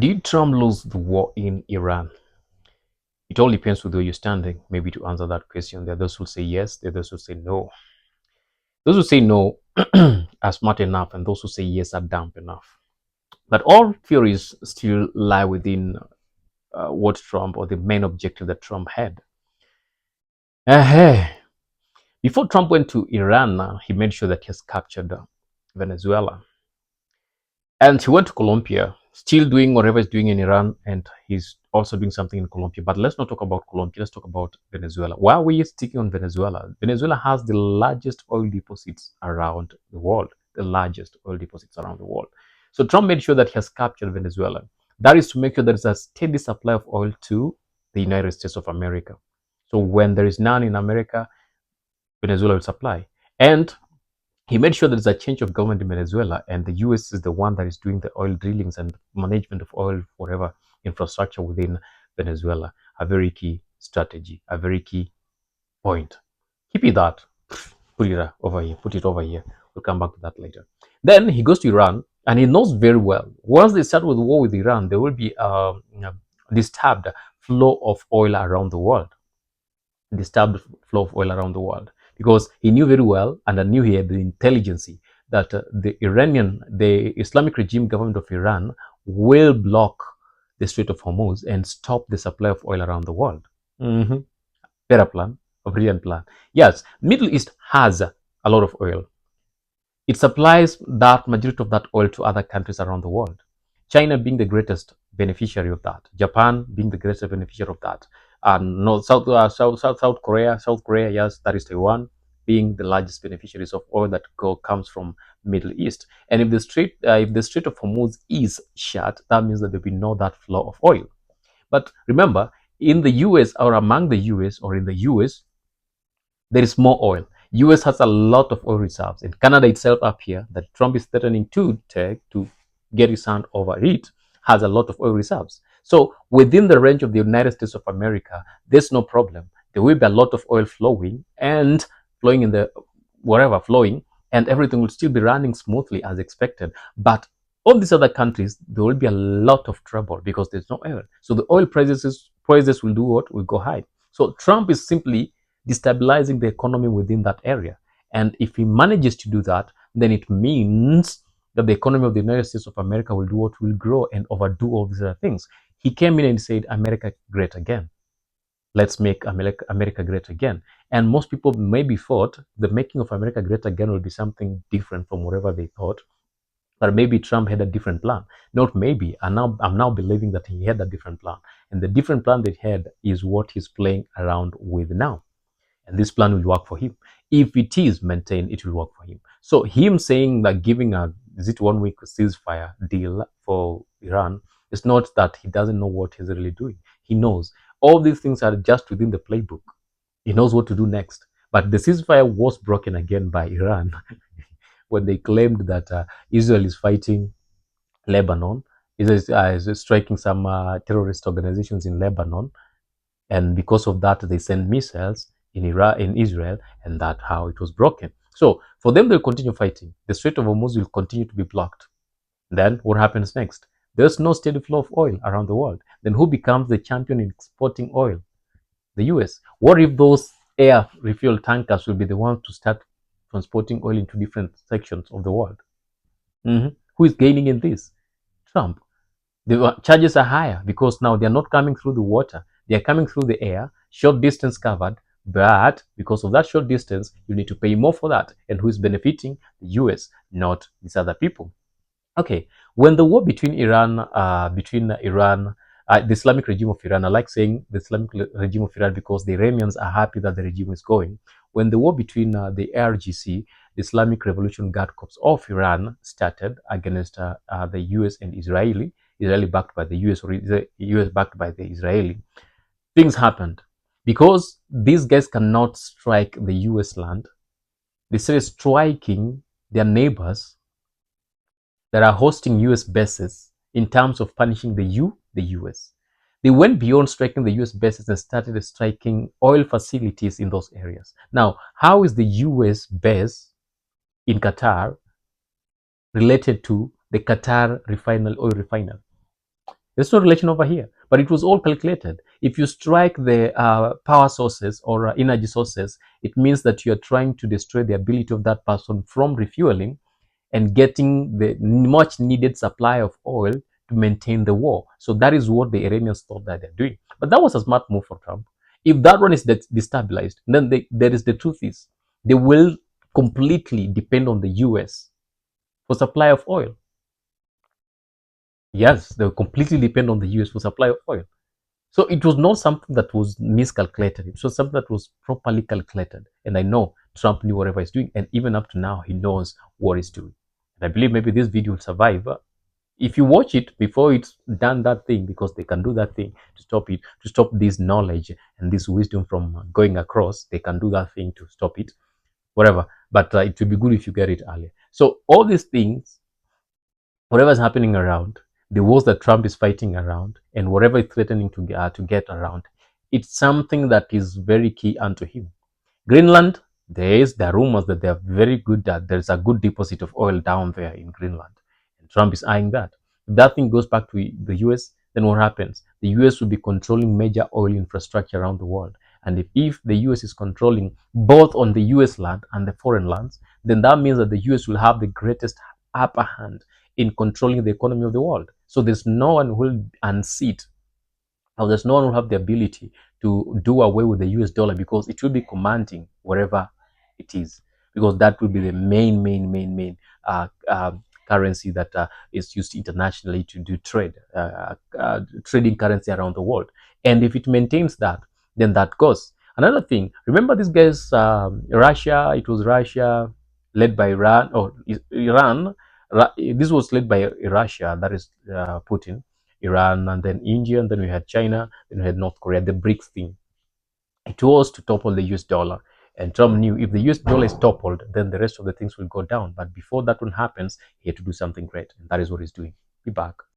Did Trump lose the war in Iran? It all depends with where you're standing. Maybe to answer that question, there are those who say yes, there are those who say no. Those who say no are smart enough, and those who say yes are dumb enough. But all theories still lie within what Trump or the main objective that Trump had. Uh, Before Trump went to Iran, he made sure that he has captured Venezuela. And he went to Colombia, still doing whatever he's doing in Iran, and he's also doing something in Colombia. But let's not talk about Colombia, let's talk about Venezuela. Why are we sticking on Venezuela? Venezuela has the largest oil deposits around the world, the largest oil deposits around the world. So Trump made sure that he has captured Venezuela. That is to make sure there is a steady supply of oil to the United States of America. So when there is none in America, Venezuela will supply. And he made sure there's a change of government in Venezuela, and the US is the one that is doing the oil drillings and management of oil, whatever infrastructure within Venezuela. A very key strategy, a very key point. Keep it that. Put it over here. Put it over here. We'll come back to that later. Then he goes to Iran, and he knows very well. Once they start with the war with Iran, there will be a disturbed flow of oil around the world. Disturbed flow of oil around the world, because he knew very well, and I knew he had the intelligence that the Islamic regime government of Iran will block the Strait of Hormuz and stop the supply of oil around the world. Mm-hmm. Better plan, a brilliant plan. Yes, Middle East has a lot of oil. It supplies that majority of that oil to other countries around the world. China being the greatest beneficiary of that. Japan being the greatest beneficiary of that. And no, South Korea, yes, that is Taiwan, being the largest beneficiaries of oil that comes from Middle East. And if the Strait of Hormuz is shut, that means that there will be no that flow of oil. But remember, in the US or among the US or in the US, there is more oil. US has a lot of oil reserves. In Canada itself up here, that Trump is threatening to take to get his hand over it, has a lot of oil reserves. So within the range of the United States of America, there's no problem. There will be a lot of oil flowing and flowing in the wherever flowing, and everything will still be running smoothly as expected. But all these other countries, there will be a lot of trouble because there's no oil. So the oil prices will do what? Will go high. So Trump is simply destabilizing the economy within that area. And if he manages to do that, then it means that the economy of the United States of America will do what? Will grow and overdo all these other things. He came in and said, America great again. Let's make America great again. And most people maybe thought the making of America great again will be something different from whatever they thought. But maybe Trump had a different plan. Not maybe. I'm now believing that he had a different plan. And the different plan that he had is what he's playing around with now. And this plan will work for him. If it is maintained, it will work for him. So him saying that giving a 1 week ceasefire deal for Iran is not that he doesn't know what he's really doing. He knows all these things are just within the playbook. He knows what to do next. But the ceasefire was broken again by Iran when they claimed that Israel is fighting Lebanon, is striking some terrorist organizations in Lebanon, and because of that they send missiles in Israel, and that's how it was broken. So for them, they'll continue fighting. The Strait of Hormuz will continue to be blocked. Then what happens next? There's no steady flow of oil around the world. Then who becomes the champion in exporting oil? The US. What if those air refuel tankers will be the ones to start transporting oil into different sections of the world? Who is gaining in this? Trump. The charges are higher because now they're not coming through the water, they're coming through the air, short distance covered. But because of that short distance, you need to pay more for that. And who is benefiting? The US, not these other people. Okay, when the war between the Islamic regime of Iran, I like saying the Islamic regime of Iran because the Iranians are happy that the regime is going. When the war between the IRGC, the Islamic Revolution Guard Corps of Iran, started against the US and Israeli backed by the US, or the US backed by the Israeli, things happened. Because these guys cannot strike the US land, they started striking their neighbors that are hosting US bases in terms of punishing the US. They went beyond striking the US bases and started striking oil facilities in those areas. Now, how is the US base in Qatar related to the Qatar oil refinery? There's no relation over here, but it was all calculated. If you strike the power sources or energy sources, it means that you are trying to destroy the ability of that person from refueling and getting the much needed supply of oil to maintain the war. So that is what the Iranians thought that they're doing. But that was a smart move for Trump. If that one is destabilized, then there is the truth is they will completely depend on the US for supply of oil. Yes, they will completely depend on the US for supply of oil. So it was not something that was miscalculated. It was something that was properly calculated. And I know Trump knew whatever he's doing. And even up to now, he knows what he's doing. And I believe maybe this video will survive. If you watch it before it's done that thing, because they can do that thing to stop it, to stop this knowledge and this wisdom from going across, they can do that thing to stop it, whatever. But it will be good if you get it earlier. So all these things, whatever's happening around, the wars that Trump is fighting around, and whatever is threatening to get around, it's something that is very key unto him. Greenland, there are rumors that they are very good, that there's a good deposit of oil down there in Greenland. And Trump is eyeing that. If that thing goes back to the US, then what happens? The US will be controlling major oil infrastructure around the world. And if the US is controlling both on the US land and the foreign lands, then that means that the US will have the greatest upper hand in controlling the economy of the world. So there's no one who will unseat, or there's no one who will have the ability to do away with the US dollar, because it will be commanding wherever it is, because that will be the main uh, uh, currency that is used internationally to do trade, trading currency around the world. And if it maintains that, then that goes. Another thing, remember these guys, Russia, it was Russia led by Iran, or Iran, this was led by Russia, that is Putin, Iran, and then India, and then we had China, then we had North Korea, the BRICS thing. It was to topple the US dollar. And Trump knew if the US dollar is toppled, then the rest of the things will go down. But before that one happens, he had to do something great. And that is what he's doing. Be back.